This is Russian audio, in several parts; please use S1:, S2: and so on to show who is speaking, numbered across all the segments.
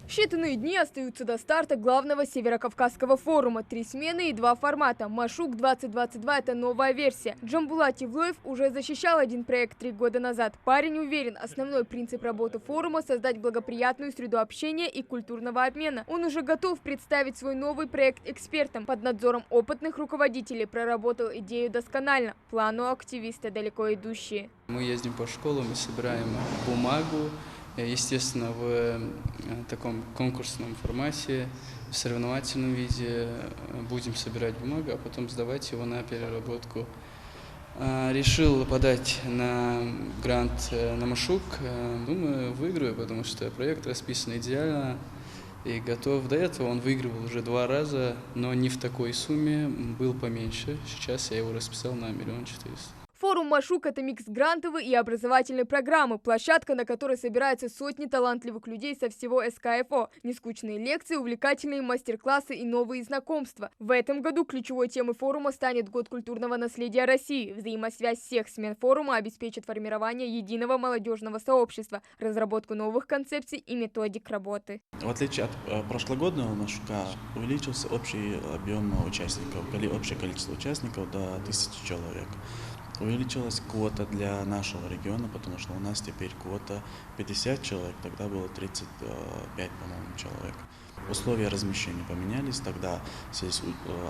S1: Считанные дни остаются до старта главного Северокавказского форума. 3 смены и 2 формата. Машук-2022 – это новая версия. Джамбулат Евлоев уже защищал один проект 3 года назад. Парень уверен, основной принцип работы форума – создать благоприятную среду общения и культурного обмена. Он уже готов представить свой новый проект экспертам. Под надзором опытных руководителей проработал идею досконально. Планы у активиста далеко идущие.
S2: Мы ездим по школам и собираем бумагу. Естественно, в таком конкурсном формате, в соревновательном виде будем собирать бумагу, а потом сдавать его на переработку. Решил подать на грант на Машук. Думаю, выиграю, потому что проект расписан идеально и готов. До этого он выигрывал уже 2 раза, но не в такой сумме, был поменьше. Сейчас я его расписал на 1 400 000.
S1: Форум Машук – это микс грантовой и образовательной программы, площадка, на которой собираются сотни талантливых людей со всего СКФО. Нескучные лекции, увлекательные мастер-классы и новые знакомства. В этом году ключевой темой форума станет Год культурного наследия России. Взаимосвязь всех смен форума обеспечит формирование единого молодежного сообщества, разработку новых концепций и методик работы.
S3: В отличие от прошлогоднего Машука, увеличился общий объем участников, общее количество участников до 1000 человек. Увеличилась квота для нашего региона, потому что у нас теперь квота 50 человек, тогда было 35, по-моему, человек. Условия размещения поменялись, тогда в связи с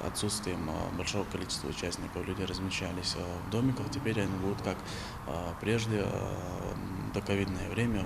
S3: отсутствием большого количества участников люди размещались в домиках, теперь они будут, как прежде, в доковидное время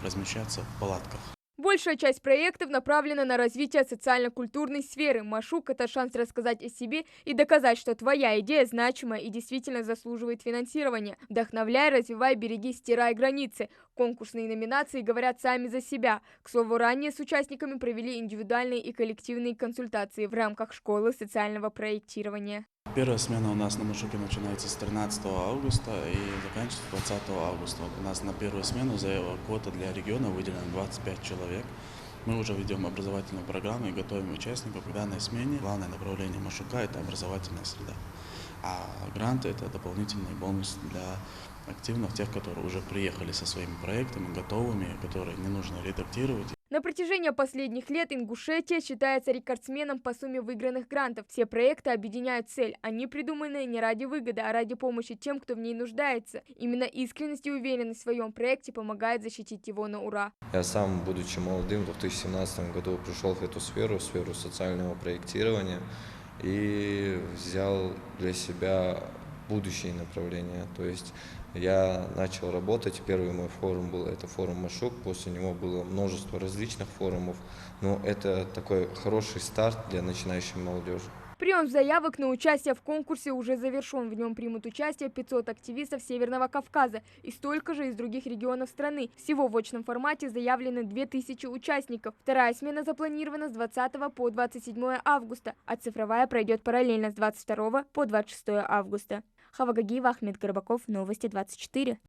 S3: размещаться в палатках.
S1: Большая часть проектов направлена на развитие социально-культурной сферы. Машук – это шанс рассказать о себе и доказать, что твоя идея значимая и действительно заслуживает финансирования. Вдохновляй, развивай, береги, стирай границы. Конкурсные номинации говорят сами за себя. К слову, ранее с участниками провели индивидуальные и коллективные консультации в рамках школы социального проектирования.
S3: Первая смена у нас на Машуке начинается с 13 августа и заканчивается 20 августа. У нас на первую смену квота для региона выделена 25 человек. Мы уже ведем образовательную программу и готовим участников к данной смене. Главное направление Машука – это образовательная среда. А гранты – это дополнительный бонус для активных, тех, которые уже приехали со своими проектами, готовыми, которые не нужно редактировать.
S1: На протяжении последних лет Ингушетия считается рекордсменом по сумме выигранных грантов. Все проекты объединяют цель. Они придуманы не ради выгоды, а ради помощи тем, кто в ней нуждается. Именно искренность и уверенность в своем проекте помогает защитить его на ура.
S4: Я сам, будучи молодым, в 2017 году пришел в эту сферу социального проектирования и взял для себя будущее направление. То есть я начал работать, первый мой форум был, это форум Машук, после него было множество различных форумов, но это такой хороший старт для начинающей молодежи.
S1: Прием заявок на участие в конкурсе уже завершен. В нем примут участие 500 активистов Северного Кавказа и столько же из других регионов страны. Всего в очном формате заявлены 2000 участников. Вторая смена запланирована с 20 по 27 августа, а цифровая пройдет параллельно с 22 по 26 августа. Хава Гагиева, Ахмед Горбаков, Новости 24.